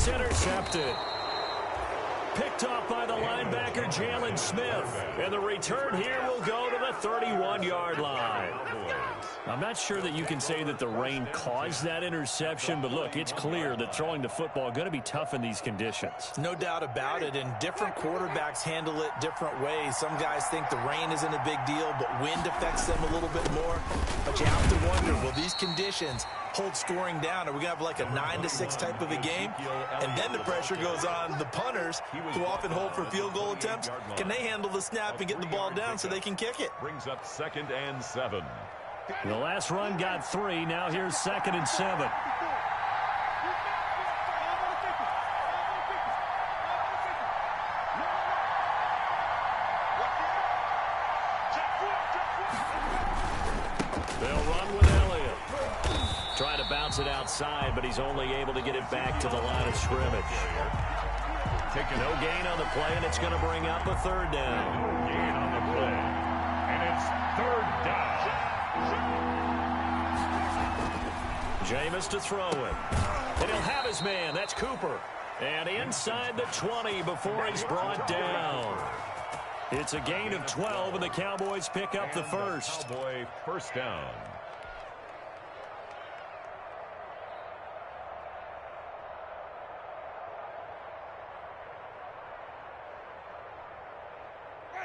it's intercepted. Picked off by the linebacker, Jalen Smith. And the return here will go to the 31-yard line. I'm not sure that you can say that the rain caused that interception, but look, it's clear that throwing the football is going to be tough in these conditions. No doubt about it, and different quarterbacks handle it different ways. Some guys think the rain isn't a big deal, but wind affects them a little bit more. But you have to wonder, will these conditions hold scoring down? Are we going to have like a 9-6 type of a game? And then the pressure goes on the punters, who often hold for field goal attempts. Can they handle the snap and get the ball down so they can kick it? Brings up 2nd and 7. The last run got 3. Now here's 2nd and 7. They'll run with Elliott. Trying to bounce it outside, but he's only able to get it back to the line of scrimmage. No gain on the play, and it's going to bring up a 3rd down. No gain on the play, and it's 3rd down. Jameis to throw it. And he'll have his man. That's Cooper. And inside the 20 before he's brought down. It's a gain of 12, and the Cowboys pick up the first. Cowboy first down.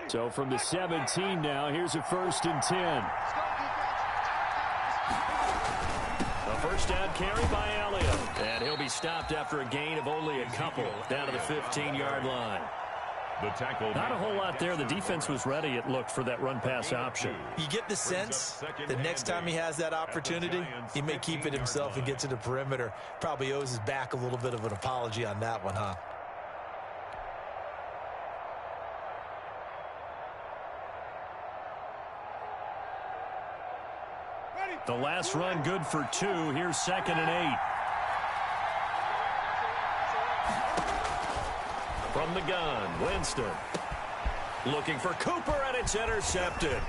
So from the 17 now, here's a 1st and 10. A first down carry by Elliott. And he'll be stopped after a gain of only a couple down to the 15-yard line. The tackle. Not a whole lot there. The defense was ready, it looked, for that run-pass option. You get the sense the next time he has that opportunity, he may keep it himself and get to the perimeter. Probably owes his back a little bit of an apology on that one, huh? The last run good for 2. Here's 2nd and 8. From the gun, Winston. Looking for Cooper, and it's intercepted.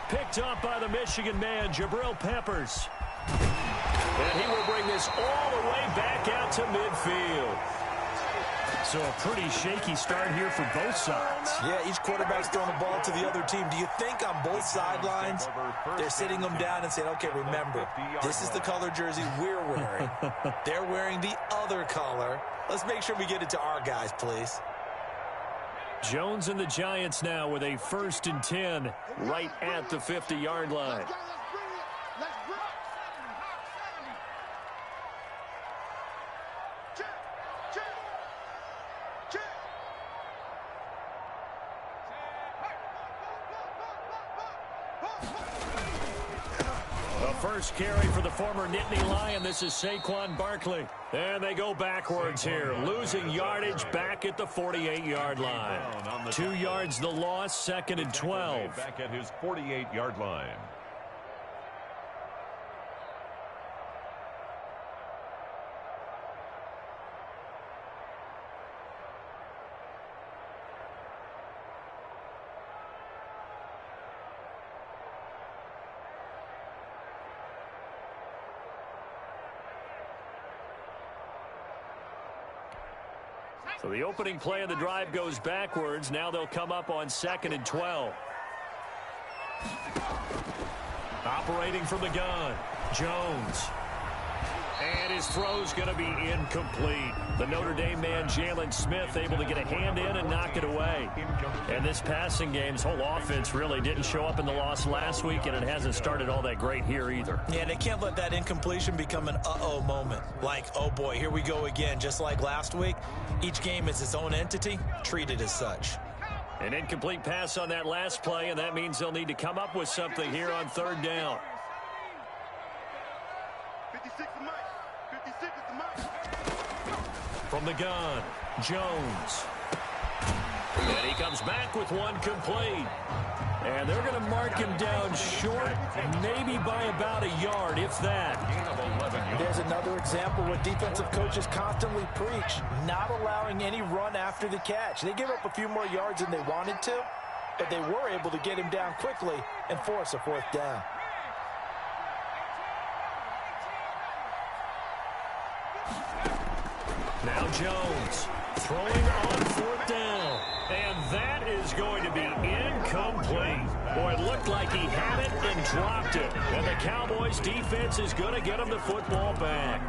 Picked up by the Michigan man, Jabril Peppers. And he will bring this all the way back out to midfield. So a pretty shaky start here for both sides. Yeah, each quarterback's throwing the ball to the other team. Do you think on both sidelines they're sitting them down and saying, okay, remember, this is the color jersey we're wearing. They're wearing the other color. Let's make sure we get it to our guys, please. Jones and the Giants now with a 1st and 10 right at the 50-yard line. First carry for the former Nittany Lion. This is Saquon Barkley. And they go backwards here, losing yardage back at the 48-yard line. 2 yards the loss, 2nd and 12. Back at his 48-yard line. So the opening play of the drive goes backwards. Now they'll come up on 2nd and 12. Operating from the gun, Jones. And his throw's going to be incomplete. The Notre Dame man, Jalen Smith, able to get a hand in and knock it away. And this passing game's whole offense really didn't show up in the loss last week, and it hasn't started all that great here either. Yeah, they can't let that incompletion become an uh-oh moment. Like, oh boy, here we go again. Just like last week, each game is its own entity, treated as such. An incomplete pass on that last play, and that means they'll need to come up with something here on 3rd down. 56 is Mike. 56 is the Mike. From the gun, Jones. And he comes back with one complete. And they're going to mark him down short, maybe by about a yard, if that. There's another example where defensive coaches constantly preach, not allowing any run after the catch. They gave up a few more yards than they wanted to, but they were able to get him down quickly and force a 4th down. Now Jones throwing on 4th down. And that is going to be incomplete. Boy, it looked like he had it and dropped it. And the Cowboys defense is going to get him the football back.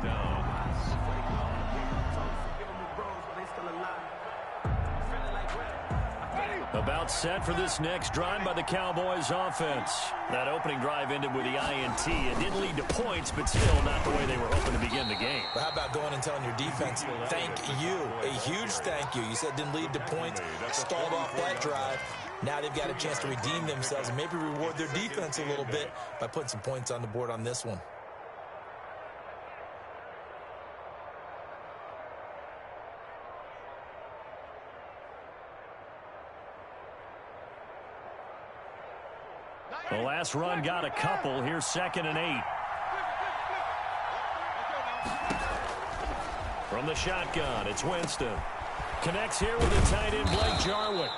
About set for this next drive by the Cowboys offense. That opening drive ended with the INT. It didn't lead to points, but still not the way they were hoping to begin the game. But how about going and telling your defense, thank you, a huge thank you. You said it didn't lead to points, stalled off that drive. Now they've got a chance to redeem themselves and maybe reward their defense a little bit by putting some points on the board on this one. The last run got a couple. Here's 2nd and 8. From the shotgun, it's Winston. Connects here with the tight end, Blake Jarwin.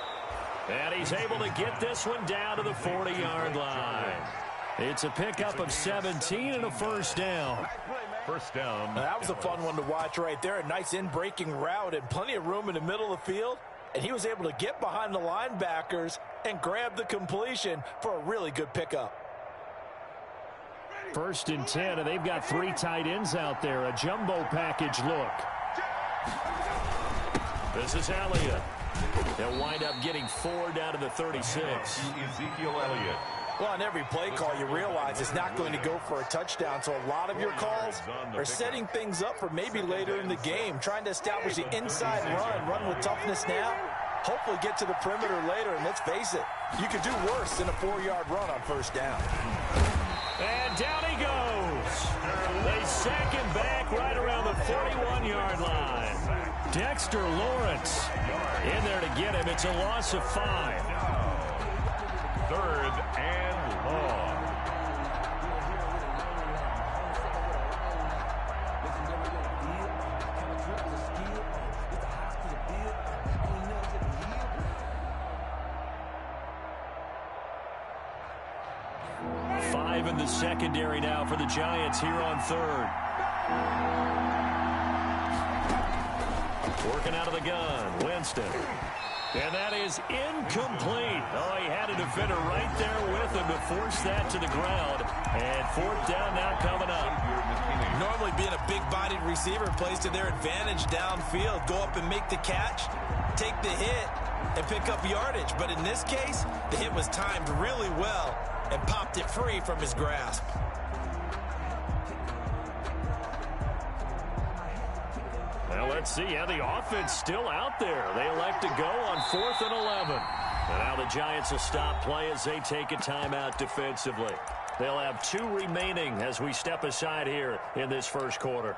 And he's able to get this one down to the 40-yard line. It's a pickup of 17 and a first down. First down. Now, that was a fun one to watch right there. A nice in-breaking route and plenty of room in the middle of the field. And he was able to get behind the linebackers and grab the completion for a really good pickup. 1st and 10, and they've got 3 tight ends out there. A jumbo package look. This is Elliott. They'll wind up getting 4 down to the 36. Ezekiel Elliott. Well, on every play call, you realize it's not going to go for a touchdown. So a lot of your calls are setting things up for maybe later in the game, trying to establish the inside run with toughness now, hopefully get to the perimeter later. And let's face it, you could do worse than a 4-yard run on first down. And down he goes. They sack him back right around the 41-yard line. Dexter Lawrence in there to get him. It's a loss of 5. 3rd and long. Five in the secondary now for the Giants here on 3rd. Working out of the gun, Winston. And that is incomplete. Oh, he had a defender right there with him to force that to the ground. And 4th down now coming up. Normally being a big-bodied receiver plays to their advantage downfield. Go up and make the catch, take the hit, and pick up yardage. But in this case, the hit was timed really well and popped it free from his grasp. Well, let's see. Yeah, the offense still out there. They elect to go on 4th and 11. And now the Giants will stop play as they take a timeout defensively. They'll have 2 remaining as we step aside here in this first quarter.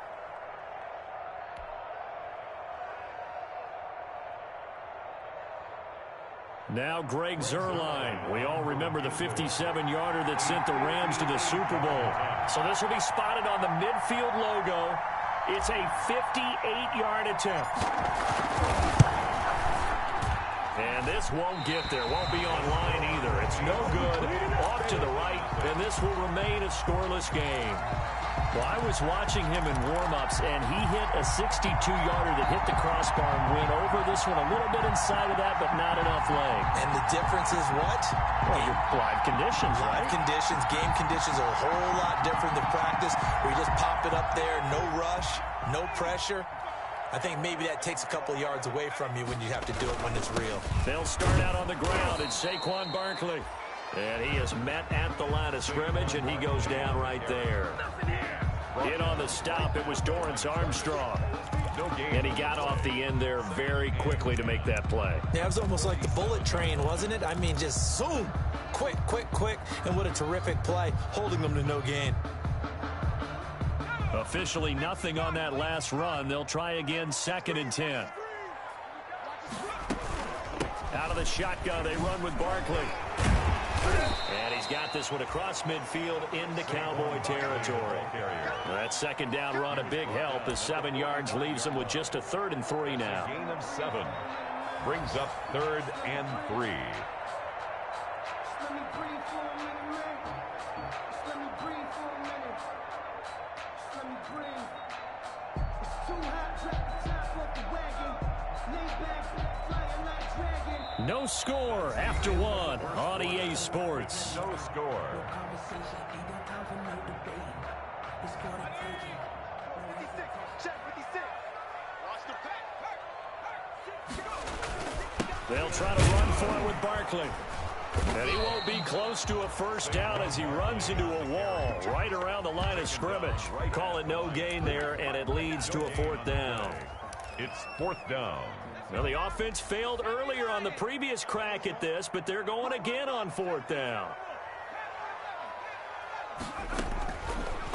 Now Greg Zuerlein. We all remember the 57-yarder that sent the Rams to the Super Bowl. So this will be spotted on the midfield logo. It's a 58-yard attempt. And this won't get there. Won't be online either. It's no good. Off to the right, and this will remain a scoreless game. Well, I was watching him in warm-ups, and he hit a 62-yarder that hit the crossbar and went over this one a little bit inside of that, but not enough leg. And the difference is what? Well, your live conditions, right? Live conditions, game conditions are a whole lot different than practice, where you just pop it up there, no rush, no pressure. I think maybe that takes a couple of yards away from you when you have to do it when it's real. They'll start out on the ground. It's Saquon Barkley. And he is met at the line of scrimmage, and he goes down right there. In on the stop, it was Dorrance Armstrong. And he got off the end there very quickly to make that play. Yeah, it was almost like the bullet train, wasn't it? I mean, just zoom, quick, quick, quick. And what a terrific play, holding them to no gain. Officially nothing on that last run. They'll try again, 2nd and 10. Out of the shotgun, they run with Barkley. And he's got this one across midfield into Cowboy territory. That 2nd down run, a big help. The 7 yards leaves him with just a 3rd and 3 now. Gain of 7 brings up 3rd and 3. No score after one on EA Sports. No score. They'll try to run for it with Barkley. And he won't be close to a first down as he runs into a wall right around the line of scrimmage. Call it no gain there, and it leads to a fourth down. It's fourth down. Well, the offense failed earlier on the previous crack at this, but they're going again on fourth down.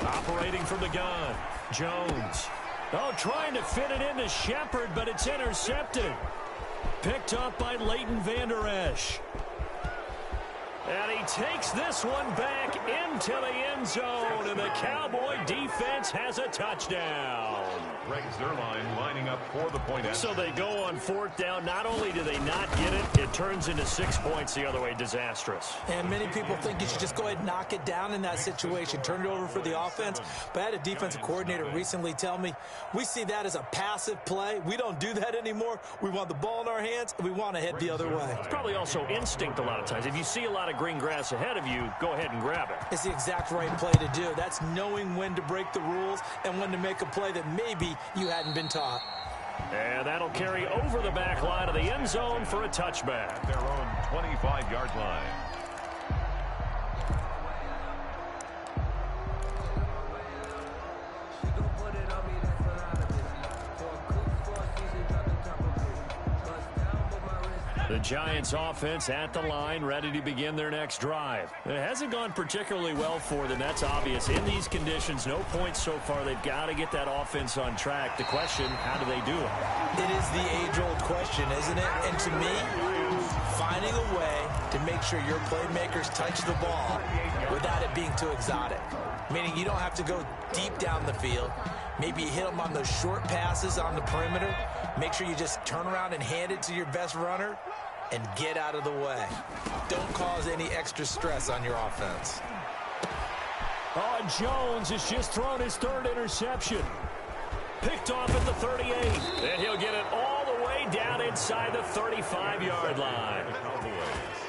Operating from the gun, Jones. Oh, trying to fit it into Shepard, but it's intercepted. Picked up by Leighton Vander Esch. And he takes this one back into the end zone, and the Cowboy defense has a touchdown. Greg Zuerlein lining up for the point. So they go on fourth down. Not only do they not get it, it turns into 6 points the other way. Disastrous. And many people think you should just go ahead and knock it down in that situation. Turn it over for the offense. But I had a defensive coordinator recently tell me, we see that as a passive play. We don't do that anymore. We want the ball in our hands, and we want to head the other way. It's probably also instinct a lot of times. If you see a lot of green grass ahead of you, go ahead and grab it. It's the exact right play to do. That's knowing when to break the rules and when to make a play that maybe you hadn't been taught. And that'll carry over the back line of the end zone for a touchback. Their own 25-yard line. The Giants offense at the line, ready to begin their next drive. It hasn't gone particularly well for them, that's obvious. In these conditions, no points so far. They've got to get that offense on track. The question, how do they do it? It is the age-old question, isn't it? And to me, finding a way to make sure your playmakers touch the ball without it being too exotic. Meaning you don't have to go deep down the field. Maybe you hit them on those short passes on the perimeter. Make sure you just turn around and hand it to your best runner and get out of the way. Don't cause any extra stress on your offense. Oh, Jones has just thrown his third interception. Picked off at the 38. And he'll get it all the way down inside the 35-yard line.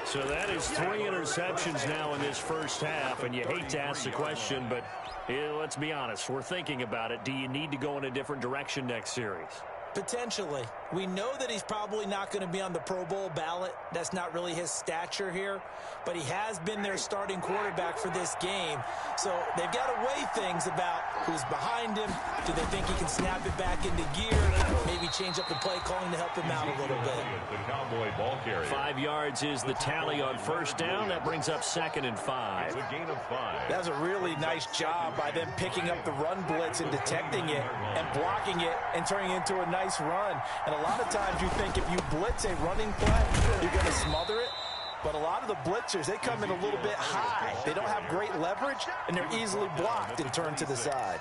So that is 3 interceptions now in this first half. And you hate to ask the question, but let's be honest. We're thinking about it. Do you need to go in a different direction next series? Potentially. We know that he's probably not going to be on the Pro Bowl ballot. That's not really his stature here. But he has been their starting quarterback for this game. So they've got to weigh things about who's behind him. Do they think he can snap it back into gear? Maybe change up the play calling to help him out a little bit. The Cowboy ball carrier. 5 yards is the tally on first down. That brings up 2nd and 5. It's a gain of 5. That was a really nice job by them picking up the run blitz and detecting it and blocking it and turning it into a nice run. And a lot of times you think if you blitz a running play, you're going to smother it. But a lot of the blitzers, they come in a little bit high. They don't have great leverage, and they're easily blocked and turned to the side.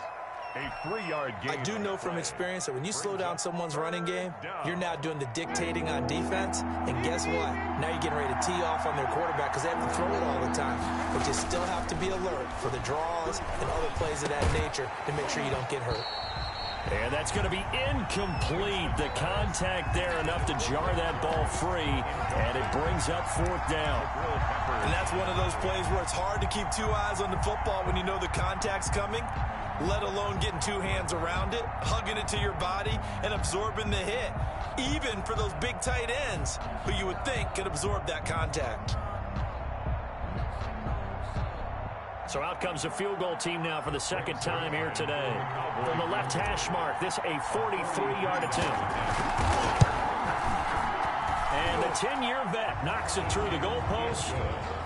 A 3-yard gain. I do know from experience that when you slow down someone's running game, you're now doing the dictating on defense. And guess what? Now you're getting ready to tee off on their quarterback because they have to throw it all the time. But you still have to be alert for the draws and other plays of that nature to make sure you don't get hurt. And that's going to be incomplete. The contact there enough to jar that ball free, and it brings up 4th down. And that's one of those plays where it's hard to keep 2 eyes on the football when you know the contact's coming, let alone getting 2 hands around it, hugging it to your body, and absorbing the hit, even for those big tight ends who you would think could absorb that contact. So out comes the field goal team now for the 2nd time here today. From the left hash mark, this a 43-yard attempt. And the 10-year vet knocks it through the goalpost.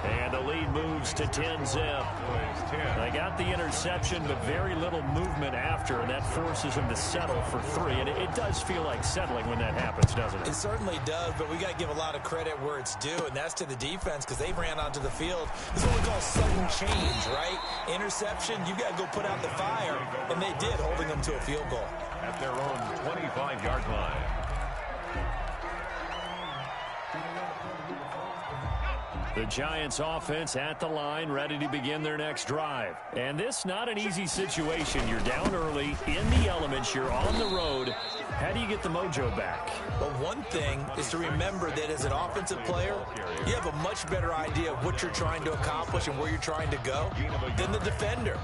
And the lead moves to 10-zip. They got the interception, but very little movement after, and that forces them to settle for 3. And it does feel like settling when that happens, doesn't it? It certainly does, but we got to give a lot of credit where it's due, and that's to the defense because they ran onto the field. This is what we call sudden change, right? Interception, you got to go put out the fire, and they did, holding them to a field goal. At their own 25-yard line. The Giants offense at the line, ready to begin their next drive. And this not an easy situation. You're down early, in the elements, you're on the road, How do you get the mojo back? Well, one thing is to remember that as an offensive player, you have a much better idea of what you're trying to accomplish and where you're trying to go than the defender.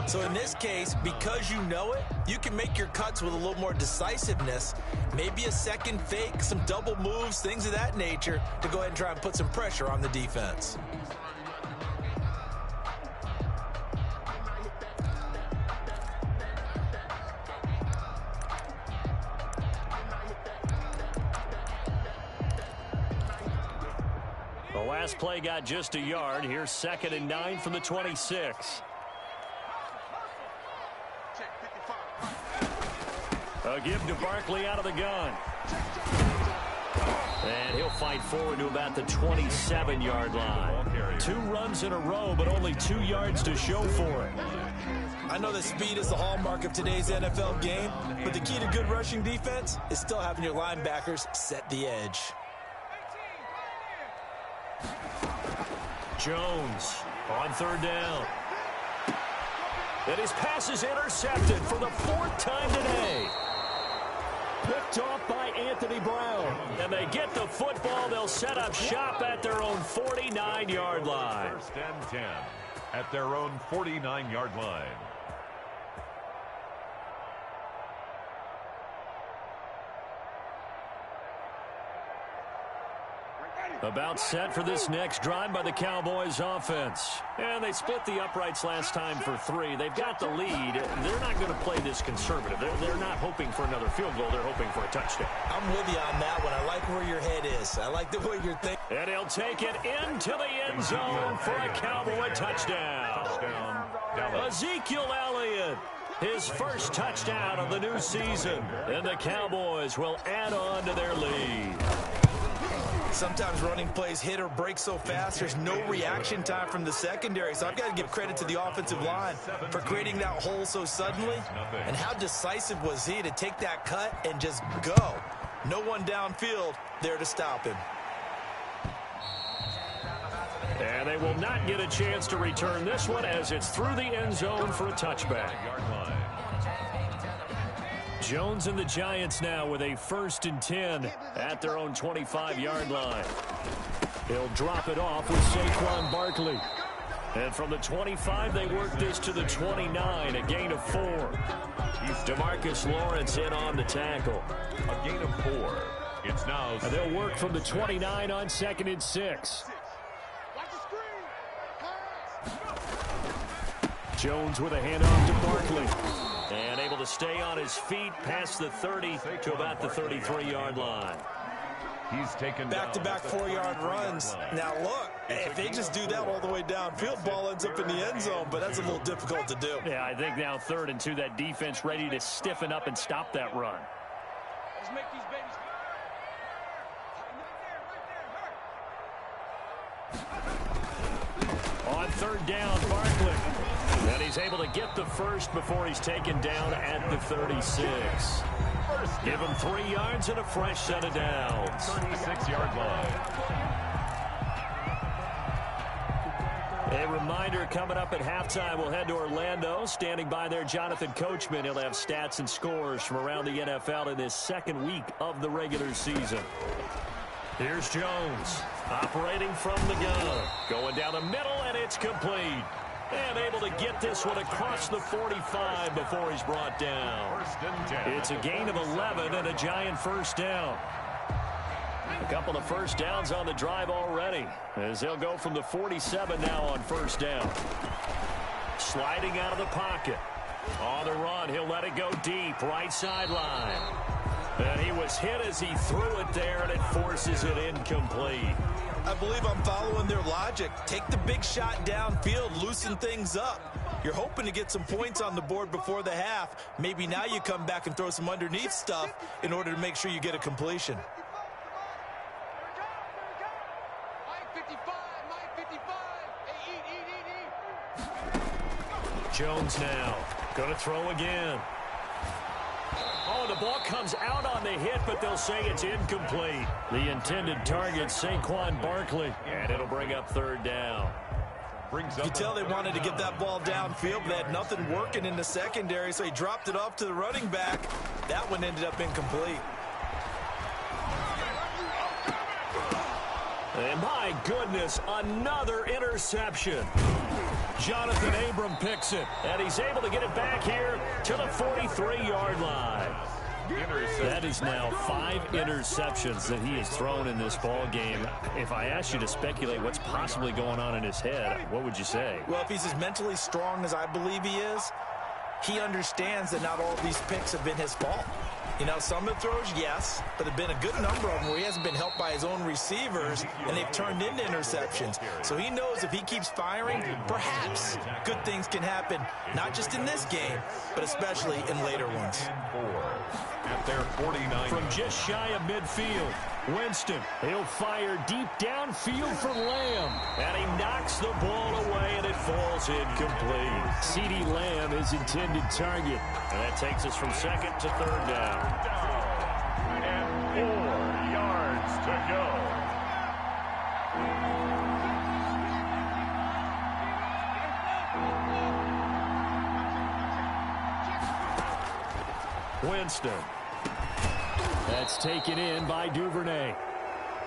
So in this case, because you know it, you can make your cuts with a little more decisiveness, maybe a second fake, some double moves, things of that nature, to go ahead and try and put some pressure on the defense. The last play got just a yard. Here's 2nd and 9 from the 26. A give to Barkley out of the gun. And he'll fight forward to about the 27-yard line. 2 runs in a row, but only 2 yards to show for it. I know that speed is the hallmark of today's NFL game, but the key to good rushing defense is still having your linebackers set the edge. Jones on 3rd down. And his pass is intercepted for the 4th time today. Picked off by Anthony Brown. And they get the football. They'll set up shop at their own 49-yard line. 1st and 10 at their own 49-yard line. About set for this next drive by the Cowboys offense. And they split the uprights last time for 3. They've got the lead. They're not going to play this conservative. They're not hoping for another field goal. They're hoping for a touchdown. I'm with you on that one. I like where your head is. I like the way you're thinking. And he'll take it into the end zone for a Cowboy touchdown. Ezekiel Elliott, his first touchdown of the new season. And the Cowboys will add on to their lead. Sometimes running plays hit or break so fast, there's no reaction time from the secondary. So I've got to give credit to the offensive line for creating that hole so suddenly. And how decisive was he to take that cut and just go? No one downfield there to stop him. And they will not get a chance to return this one as it's through the end zone for a touchback. Jones and the Giants now with a 1st and 10 at their own 25-yard line. He'll drop it off with Saquon Barkley. And from the 25, they work this to the 29, a gain of 4. DeMarcus Lawrence in on the tackle. A gain of 4. It's now. And they'll work from the 29 on 2nd and 6. Jones with a handoff to Barkley. And able to stay on his feet past the 30 to about the 33-yard line. He's taken back-to-back 4-yard runs. Now, look, if they just do that all the way downfield, ball ends up in the end zone, but that's a little difficult to do. Yeah, I think now 3rd and 2, that defense ready to stiffen up and stop that run. Let's make these babies. On 3rd down, Barkley. And he's able to get the first before he's taken down at the 36. Give him 3 yards and a fresh set of downs. 36-yard line. A reminder coming up at halftime, we'll head to Orlando. Standing by there, Jonathan Coachman. He'll have stats and scores from around the NFL in this 2nd week of the regular season. Here's Jones, operating from the gun. Going down the middle, and it's complete. And able to get this one across the 45 before he's brought down. It's a gain of 11 and a Giant 1st down. A couple of 1st downs on the drive already, as they'll go from the 47 now on 1st down. Sliding out of the pocket. On the run, he'll let it go deep, right sideline. And he was hit as he threw it there, and it forces it incomplete. I believe I'm following their logic. Take the big shot downfield, loosen things up. You're hoping to get some points on the board before the half. Maybe now you come back and throw some underneath stuff in order to make sure you get a completion. Jones now going to throw again. Oh, the ball comes out on the hit, but they'll say it's incomplete. The intended target, Saquon Barkley, and it'll bring up 3rd down. brings You up could tell they wanted to get that ball downfield, but they had nothing working in the secondary, so he dropped it off to the running back. That one ended up incomplete. And my goodness, another interception. Jonathan Abram picks it, and he's able to get it back here to the 43-yard line. That is now 5 interceptions that he has thrown in this ball game. If I asked you to speculate what's possibly going on in his head, what would you say? Well, if he's as mentally strong as I believe he is, he understands that not all of these picks have been his fault. You know, some of the throws, yes, but there have been a good number of them where he hasn't been helped by his own receivers, and they've turned into interceptions. So he knows if he keeps firing, perhaps good things can happen, not just in this game, but especially in later ones. At their 49. From just shy of midfield, Winston, he'll fire deep downfield for Lamb, and he knocks the ball away, and it falls incomplete. CeeDee Lamb is intended target, and that takes us from second to third down. And 4 yards to go. Winston. That's taken in by Duvernay.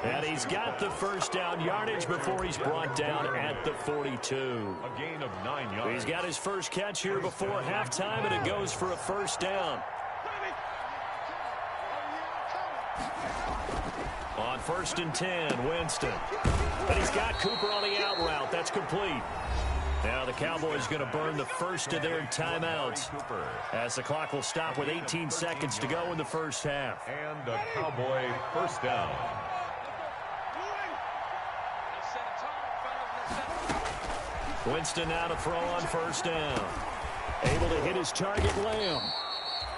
And he's got the first down yardage before he's brought down at the 42. A gain of 9 yards. He's got his first catch here before halftime, and it goes for a first down. On 1st and 10, Winston. But he's got Cooper on the out route. That's complete. Now the Cowboys going to burn the first of their timeouts as the clock will stop with 18 seconds to go in the first half. And a Cowboy first down. Winston now to throw on first down. Able to hit his target, Lamb.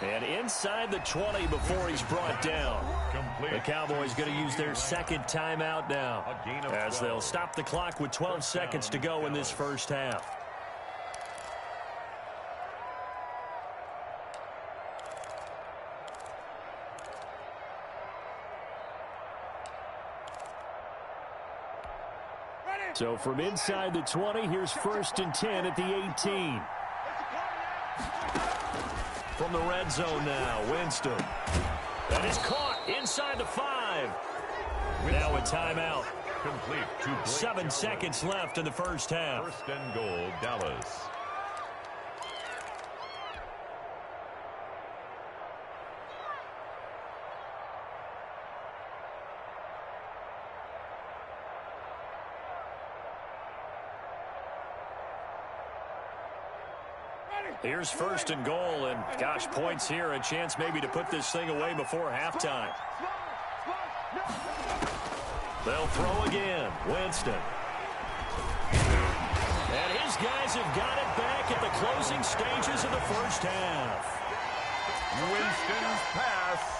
And inside the 20 before he's brought down. The Cowboys going to use their second timeout now as they'll stop the clock with 12 seconds to go in this first half. So from inside the 20, here's 1st and 10 at the 18. From the red zone now, Winston. That is caught inside the 5. Now a timeout. Complete. 7 seconds left in the first half. 1st and goal, Dallas. Here's 1st and goal, and gosh, points here, a chance maybe to put this thing away before halftime. They'll throw again. Winston. And his guys have got it back at the closing stages of the first half. Winston's pass.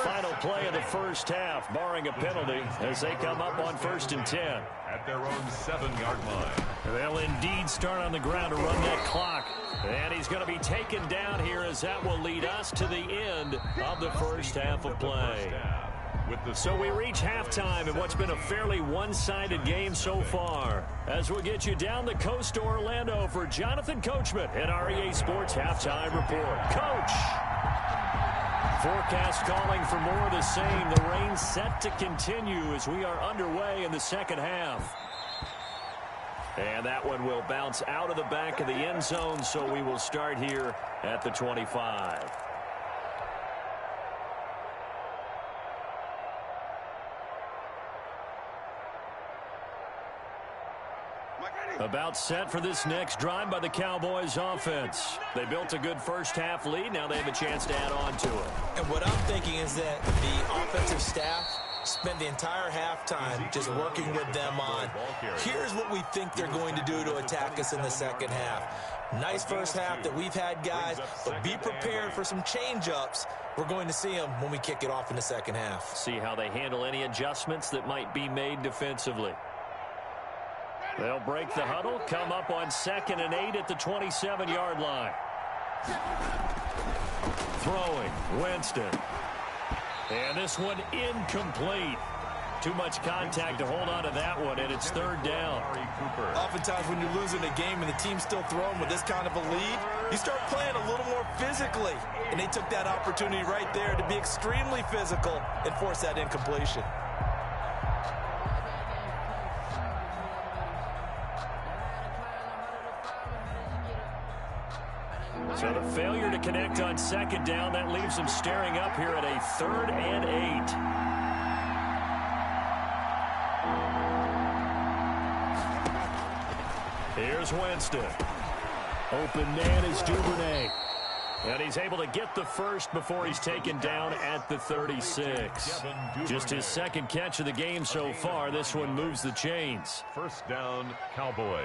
Final play of the first half, barring a penalty, as they come up on 1st and 10. At their own 7-yard line. They'll indeed start on the ground to run that clock. And he's going to be taken down here as that will lead us to the end of the first half of play. So we reach halftime in what's been a fairly one-sided game so far. As we'll get you down the coast to Orlando for Jonathan Coachman at our EA Sports Halftime Report. Coach! Forecast calling for more of the same. The rain set to continue as we are underway in the second half. And that one will bounce out of the back of the end zone, so we will start here at the 25. About set for this next drive by the Cowboys offense. They built a good first half lead. Now they have a chance to add on to it. And what I'm thinking is that the offensive staff spent the entire halftime just working with them on, here's what we think they're going to do to attack us in the second half. Nice first half that we've had, guys, but be prepared for some change-ups. We're going to see them when we kick it off in the second half. See how they handle any adjustments that might be made defensively. They'll break the huddle, come up on 2nd and 8 at the 27-yard line. Throwing, Winston. And this one incomplete. Too much contact to hold on to that one, and it's third down. Oftentimes when you're losing a game and the team's still throwing with this kind of a lead, you start playing a little more physically. And they took that opportunity right there to be extremely physical and force that incompletion. So the failure to connect on second down, that leaves them staring up here at a 3rd and 8. Here's Winston. Open man is Duvernay. And he's able to get the first before he's taken down at the 36. Just his second catch of the game so far. This one moves the chains. First down, Cowboys.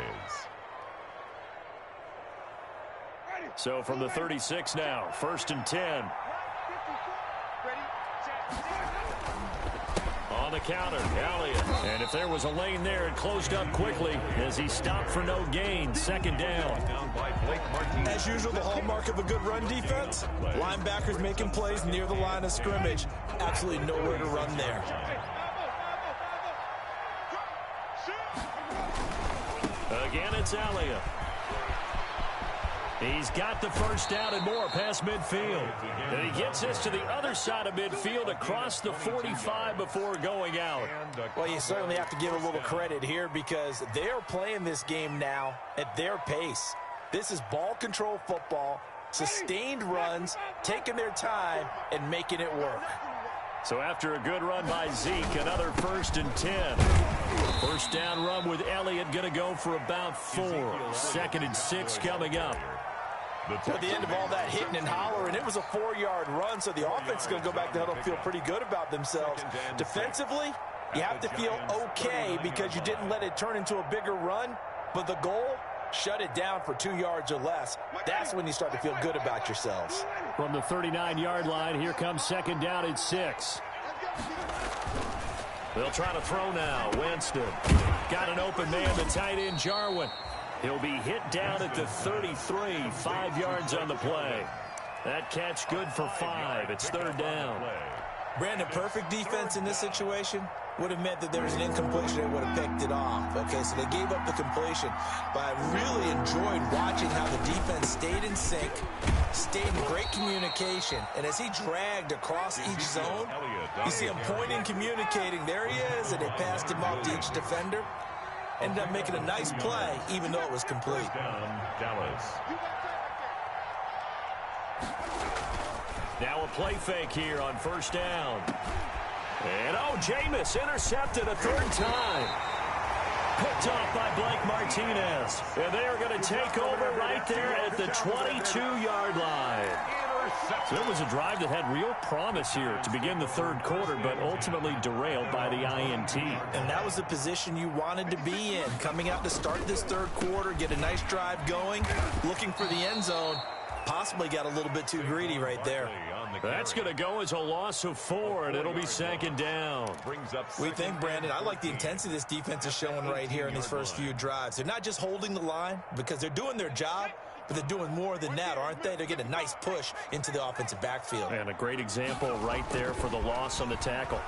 So from the 36 now, 1st and 10. On the counter, Elliott. And if there was a lane there, it closed up quickly as he stopped for no gain. 2nd down. As usual, the hallmark of a good run defense, linebackers making plays near the line of scrimmage. Absolutely nowhere to run there. Again, it's Elliott. He's got the first down and more past midfield. And he gets this to the other side of midfield across the 45 before going out. Well, you certainly have to give a little credit here because they're playing this game now at their pace. This is ball control football, sustained runs, taking their time, and making it work. So after a good run by Zeke, another 1st and 10. First down run with Elliott going to go for about 4. 2nd and 6 coming up. At the end of all that hitting and hollering, it was a 4-yard run, so the offense is going to go back to huddle and feel pretty good about themselves. Defensively, you have to feel okay because you didn't let it turn into a bigger run, but the goal, shut it down for 2 yards or less. That's when you start to feel good about yourselves. From the 39-yard line, here comes 2nd down and 6. They'll try to throw now. Winston got an open man, the tight end Jarwin. He'll be hit down at the 33, 5 yards on the play. That catch good for 5. It's 3rd down. Brandon, perfect defense in this situation would have meant that there was an incompletion. They would have picked it off. Okay, so they gave up the completion. But I really enjoyed watching how the defense stayed in sync, stayed in great communication. And as he dragged across each zone, you see him pointing, communicating. There he is, and they passed him off to each defender. Ended up making a nice play, even though it was complete. Dallas. Now a play fake here on 1st down. And, Jameis intercepted a 3rd time. Picked off by Blake Martinez. And they are going to take over right there at the 22-yard line. So it was a drive that had real promise here to begin the 3rd quarter, but ultimately derailed by the INT. And that was the position you wanted to be in. Coming out to start this 3rd quarter, get a nice drive going, looking for the end zone. Possibly got a little bit too greedy right there. That's going to go as a loss of 4, and it'll be 2nd down. We think, Brandon, I like the intensity this defense is showing right here in these first few drives. They're not just holding the line because they're doing their job, but they're doing more than that, aren't they? They're getting a nice push into the offensive backfield. And a great example right there for the loss on the tackle.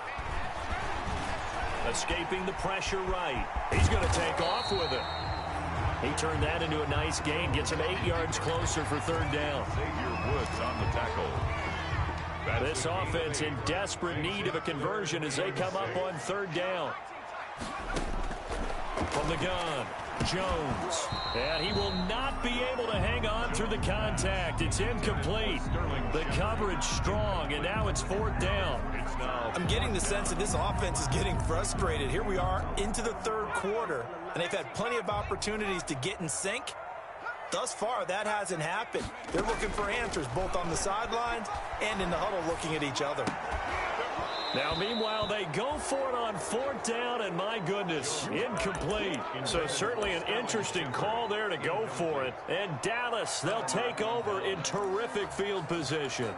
Escaping the pressure right. He's going to take off with it. He turned that into a nice gain. Gets him 8 yards closer for 3rd down. Xavier Woods on the tackle. This offense in desperate need of a conversion as they come up on 3rd down. From the gun, Jones. And he will not be able to hang on through the contact. It's incomplete. The coverage strong, and now it's 4th down. I'm getting the sense that this offense is getting frustrated. Here we are into the 3rd quarter, and they've had plenty of opportunities to get in sync. Thus far, that hasn't happened. They're looking for answers both on the sidelines and in the huddle looking at each other. Now, meanwhile, they go for it on 4th down, and my goodness, incomplete. So certainly an interesting call there to go for it. And Dallas, they'll take over in terrific field position.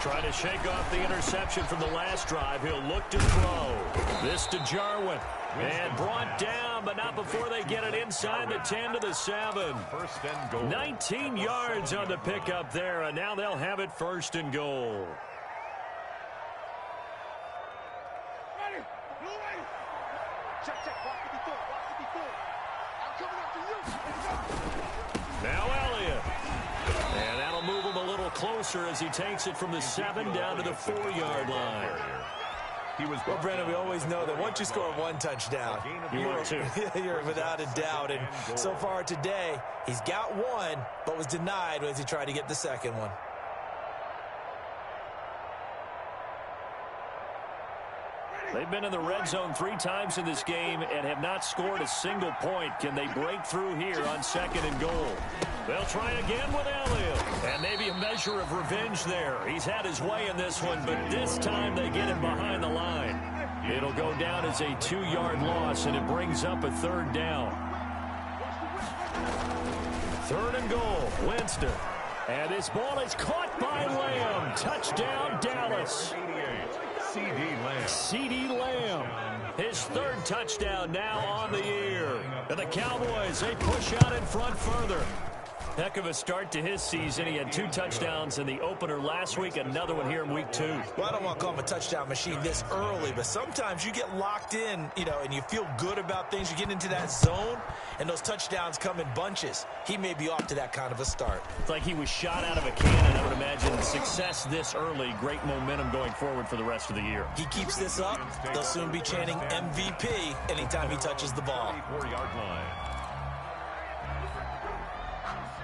Trying to shake off the interception from the last drive. He'll look to throw. This to Jarwin. And brought down, but not before they get it inside the 10 to the 7. First and goal. 19 yards on the pickup there, and now they'll have it first and goal. Ready. Check. Watch 54. I'm coming up to you. Now Elliott. And that'll move him a little closer as he takes it from the 7 down to the 4-yard line. Well, Brandon, we always know that once you score one touchdown, you're without a doubt. And so far today, he's got one, but was denied as he tried to get the second one. They've been in the red zone 3 times in this game and have not scored a single point. Can they break through here on 2nd and goal? They'll try again with Elliott. And maybe a measure of revenge there. He's had his way in this one, but this time they get him behind the line. It'll go down as a 2-yard loss, and it brings up a 3rd down. 3rd and goal, Winston. And this ball is caught by Lamb. Touchdown, Dallas. CeeDee Lamb. His 3rd touchdown now on the year. And the Cowboys, they push out in front further. Heck of a start to his season. He had 2 touchdowns in the opener last week, another one here in week 2. Well, I don't want to call him a touchdown machine this early, but sometimes you get locked in, and you feel good about things. You get into that zone, and those touchdowns come in bunches. He may be off to that kind of a start. It's like he was shot out of a cannon, I would imagine. Success this early, great momentum going forward for the rest of the year. He keeps this up, they'll soon be chanting MVP anytime he touches the ball. 4-yard line.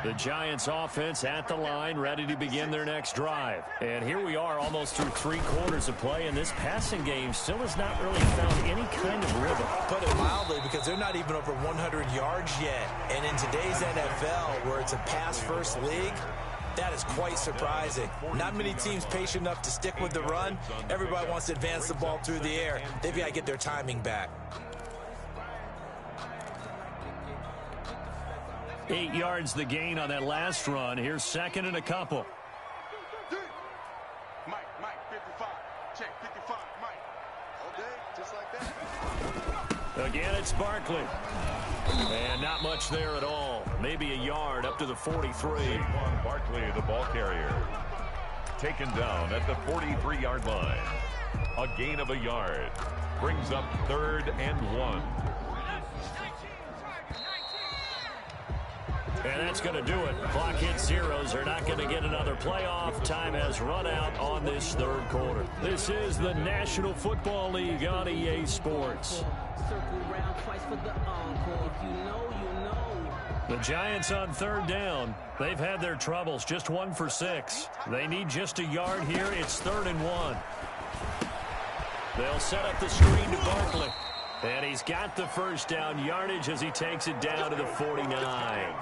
The Giants offense at the line, ready to begin their next drive. And here we are almost through 3 quarters of play, and this passing game still has not really found any kind of rhythm. Put it mildly, because they're not even over 100 yards yet. And in today's NFL, where it's a pass-first league, that is quite surprising. Not many teams patient enough to stick with the run. Everybody wants to advance the ball through the air. They've got to get their timing back. 8 yards the gain on that last run. Here's 2nd and a couple. Mike, 55. Check, 55, Mike. All day, just like that. Again, it's Barkley. And not much there at all. Maybe a yard up to the 43. Saquon Barkley, the ball carrier. Taken down at the 43-yard line. A gain of a yard. Brings up 3rd and 1. And that's going to do it. Clock hits zeros. They're not going to get another playoff. Time has run out on this 3rd quarter. This is the National Football League on EA Sports. The Giants on 3rd down. They've had their troubles. Just 1 for 6. They need just a yard here. It's 3rd and 1. They'll set up the screen to Barkley. And he's got the 1st down yardage as he takes it down to the 49.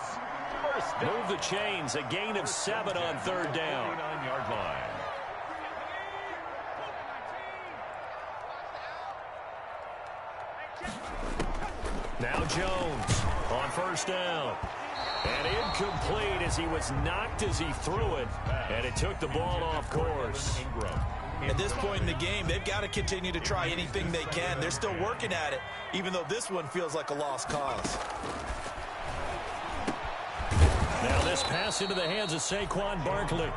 Move the chains. A gain of 7 on 3rd down. 49-yard line. Now Jones on 1st down. And incomplete as he was knocked as he threw it. And it took the ball off course. At this point in the game, they've got to continue to try anything they can. They're still working at it, even though this one feels like a lost cause. Now this pass into the hands of Saquon Barkley.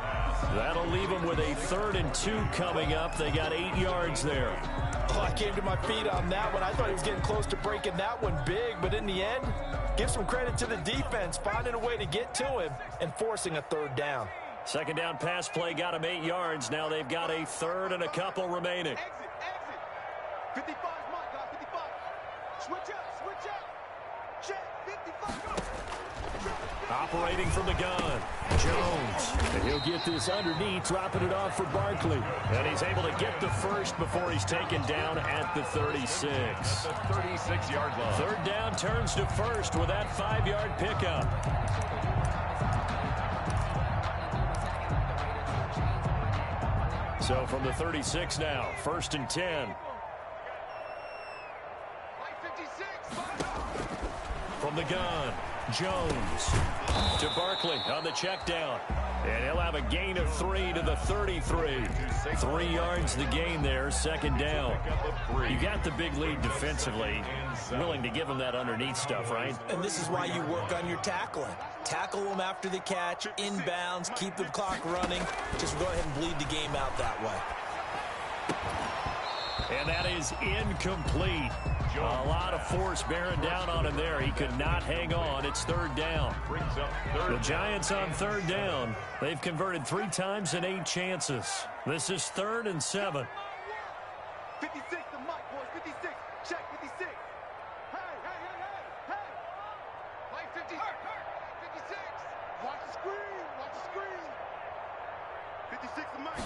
That'll leave them with a 3rd and 2 coming up. They got 8 yards there. Oh, I came to my feet on that one. I thought he was getting close to breaking that one big, but in the end, give some credit to the defense, finding a way to get to him and forcing a 3rd down. 2nd down pass play got him 8 yards. Now they've got a 3rd and a couple remaining. Exit. 55 is Mike, guys, 55. Switch out. Check, 55, go. Operating from the gun, Jones. And he'll get this underneath, dropping it off for Barkley. And he's able to get the 1st before he's taken down at the 36. The 36-yard line. 3rd down turns to 1st with that 5-yard pickup. So from the 36 now, 1st and 10. From the gun, Jones to Barkley on the check down. And he'll have a gain of 3 to the 33. 3 yards the gain there, second down. You got the big lead defensively. Willing to give him that underneath stuff, right? And this is why you work on your tackling. Tackle them after the catch, inbounds, keep the clock running. Just go ahead and bleed the game out that way. And that is incomplete. A lot of force bearing down on him there. He could not hang on. It's third down. The Giants on third down. They've converted 3 times in 8 chances. This is 3rd and 7. 56, the mic, boys. 56. Check 56. Hey, hey, hey, hey, hey. Mike 50. 56. Watch the screen. Watch the screen. 56, the mic.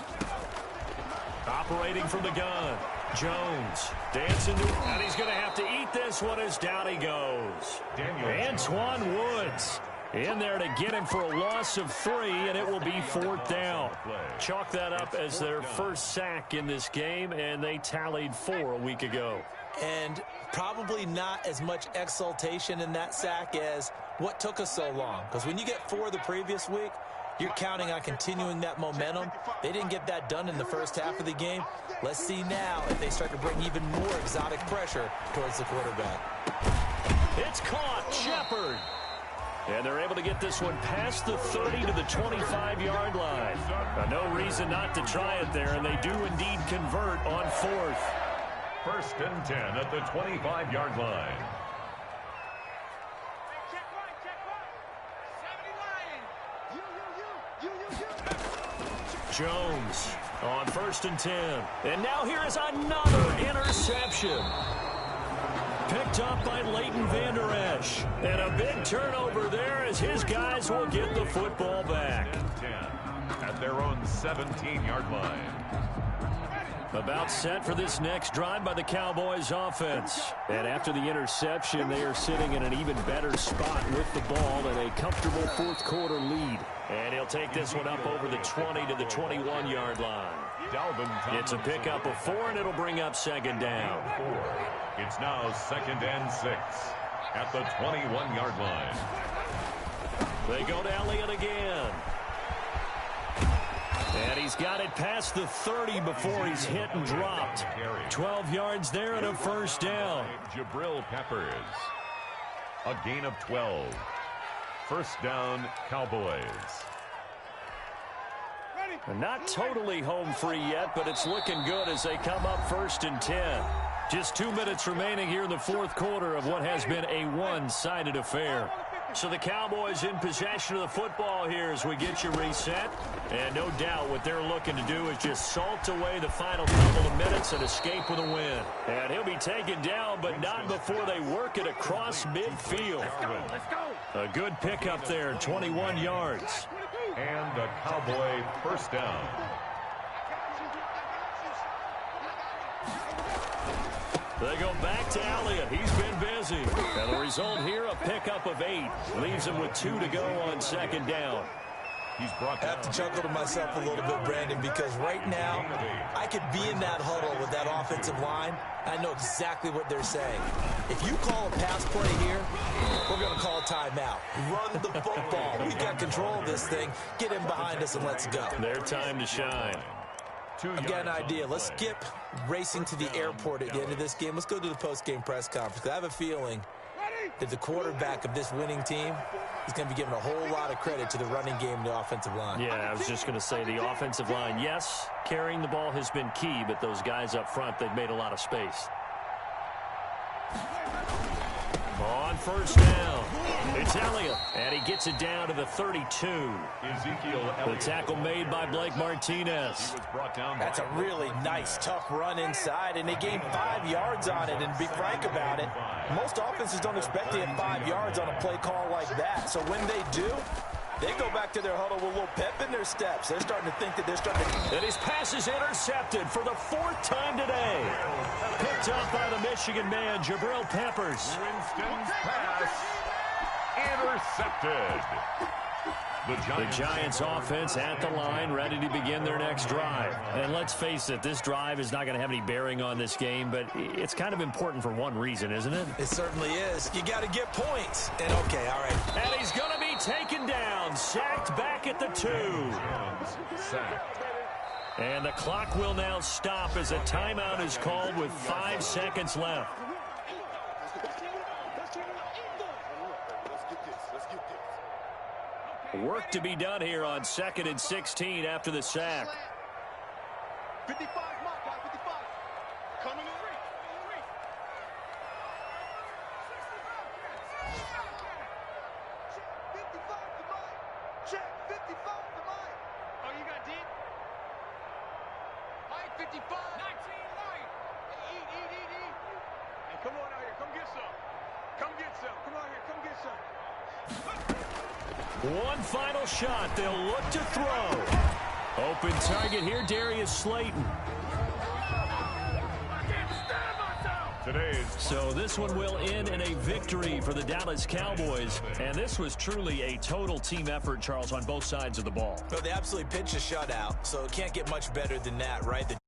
Operating from the gun. Jones dancing to, and he's going to have to eat this one as down he goes. Antoine Woods in there to get him for a loss of 3, and it will be 4th down. Chalk that up as their first sack in this game, and they tallied 4 a week ago. And probably not as much exultation in that sack as what took us so long. Because when you get 4 the previous week, you're counting on continuing that momentum. They didn't get that done in the first half of the game. Let's see now if they start to bring even more exotic pressure towards the quarterback. It's caught. Shepard. And they're able to get this one past the 30 to the 25-yard line. No reason not to try it there, and they do indeed convert on 4th. 1st and 10 at the 25-yard line. Jones on 1st and 10. And now here is another interception. Picked up by Leighton Vander Esch. And a big turnover there as his guys will get the football back. 10 at their own 17-yard line. About set for this next drive by the Cowboys offense. And after the interception, they are sitting in an even better spot with the ball and a comfortable 4th quarter lead. And he'll take this one up over the 20 to the 21-yard line. It's a pickup of 4, and it'll bring up 2nd down. It's now 2nd and 6 at the 21-yard line. They go to Elliott again. And he's got it past the 30 before he's hit and dropped. 12 yards there and a 1st down. Jabril Peppers. A gain of 12. 1st down, Cowboys. Not totally home free yet, but it's looking good as they come up 1st and 10. Just 2 minutes remaining here in the 4th quarter of what has been a one-sided affair. So the Cowboys in possession of the football here as we get you reset. And no doubt what they're looking to do is just salt away the final couple of minutes and escape with a win. And he'll be taken down, but not before they work it across midfield. A good pickup there, 21 yards. And a Cowboy 1st down. They go back to Elliott. He's been busy. And the result here, a pickup of 8. Leaves him with 2 to go on 2nd down. He's brought I have to chuckle to myself a little bit, Brandon, because right now I could be in that huddle with that offensive line. I know exactly what they're saying. If you call a pass play here, we're going to call a timeout. Run the football. We've got control of this thing. Get in behind us and let's go. Their time to shine. I've got an idea. Let's skip racing to the airport at the end of this game. Let's go to the post-game press conference. I have a feeling that the quarterback of this winning team is going to be given a whole lot of credit to the running game and the offensive line. Yeah, I was just going to say the offensive line, yes, carrying the ball has been key, but those guys up front, they've made a lot of space. On 1st down, it's Elliott, and he gets it down to the 32. The tackle made by Blake Martinez. That's a really nice, tough run inside, and they gained 5 yards on it. And to be frank about it, most offenses don't expect to get 5 yards on a play call like that. So when they do, they go back to their huddle with a little pep in their steps. They're starting to think that they're starting to... And his pass is intercepted for the 4th time today. Picked up by the Michigan man, Jabril Peppers. Winston's pass intercepted. The Giants offense at the line, ready to begin their next drive. And let's face it, this drive is not going to have any bearing on this game, but it's kind of important for one reason, isn't it? It certainly is. You got to get points. And okay, all right. And he's going to be taken down. down, sacked back at the 2. Sacked. And the clock will now stop as a timeout is called with 5 seconds left. Work to be done here on 2nd and 16 after the sack. 55, mark, guys, 55. Coming in. Check, 55 to Mike. Oh, you got deep? Mike, 55. 19, Mike. Eat. Hey, come on out here. Come get some. Come get some. Come out here. Come get some. One final shot. They'll look to throw. Open target here, Darius Slayton. So this one will end in a victory for the Dallas Cowboys. And this was truly a total team effort, Charles, on both sides of the ball. Well, they absolutely pitched a shutout, so it can't get much better than that, right? The